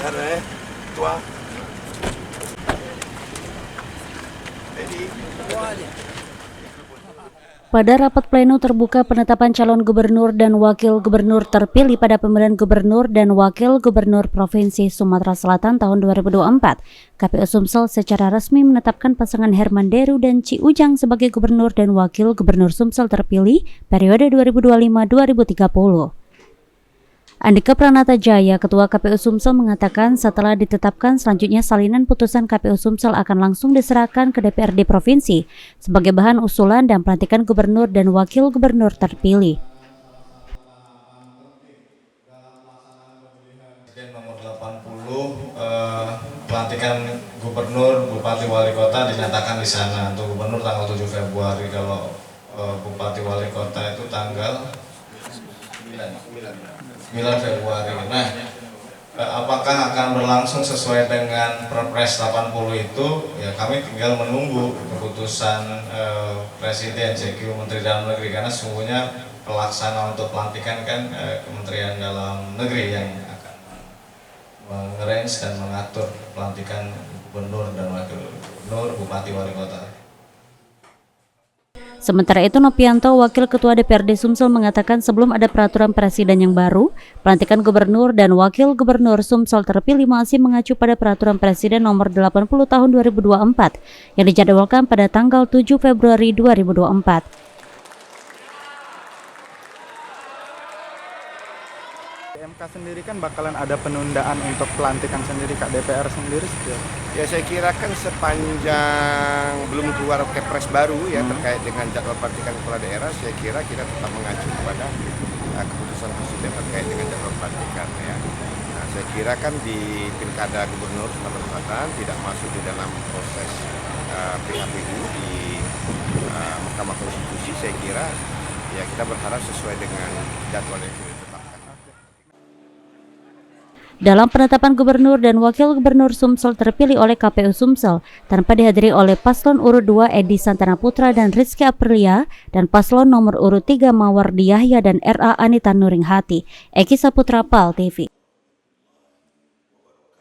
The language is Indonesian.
Arre, toi. Eddie. Pada rapat pleno terbuka penetapan calon gubernur dan wakil gubernur terpilih pada pemilihan gubernur dan wakil gubernur Provinsi Sumatera Selatan tahun 2024, KPU Sumsel secara resmi menetapkan pasangan Herman Deru dan Ci Ujang sebagai gubernur dan wakil gubernur Sumsel terpilih periode 2025-2030. Andika Pranata Jaya, Ketua KPU Sumsel mengatakan setelah ditetapkan selanjutnya salinan putusan KPU Sumsel akan langsung diserahkan ke DPRD Provinsi sebagai bahan usulan dan pelantikan gubernur dan wakil gubernur terpilih. Nomor 80 pelantikan gubernur, bupati, wali kota dinyatakan di sana. Untuk gubernur tanggal 7 Februari, kalau bupati wali kota itu tanggal 9 Februari. Nah, apakah akan berlangsung sesuai dengan Perpres 80 itu? Ya, kami tinggal menunggu keputusan Presiden CQ Menteri Dalam Negeri, karena sesungguhnya pelaksana untuk pelantikan kan Kementerian Dalam Negeri yang akan mengarrange dan mengatur pelantikan gubernur dan wakil gubernur, bupati, wali kota. Sementara itu, Nopianto, Wakil Ketua DPRD Sumsel mengatakan sebelum ada peraturan presiden yang baru, pelantikan gubernur dan wakil gubernur Sumsel terpilih masih mengacu pada peraturan presiden nomor 80 tahun 2024 yang dijadwalkan pada tanggal 7 Februari 2024. MK sendiri kan bakalan ada penundaan untuk pelantikan sendiri, Kak, DPR sendiri seperti apa? Ya, saya kira kan sepanjang belum keluar Kepres baru ya terkait dengan jadwal pelantikan kepala daerah, saya kira kita tetap mengacu kepada keputusan presiden terkait dengan jadwal pelantikan ya. Nah, saya kira kan di Pilkada Gubernur Sumatera Selatan tidak masuk di dalam proses PHPU di Mahkamah Konstitusi. Saya kira ya kita berharap sesuai dengan jadwal yang sudah ditetapkan. Dalam penetapan gubernur dan wakil gubernur Sumsel terpilih oleh KPU Sumsel tanpa dihadiri oleh paslon urut 2 Edi Santana Putra dan Rizky Aprilia dan paslon nomor urut 3 Mawardi Yahya dan RA Anita Nuringhati. Eki Saputra, PAL TV.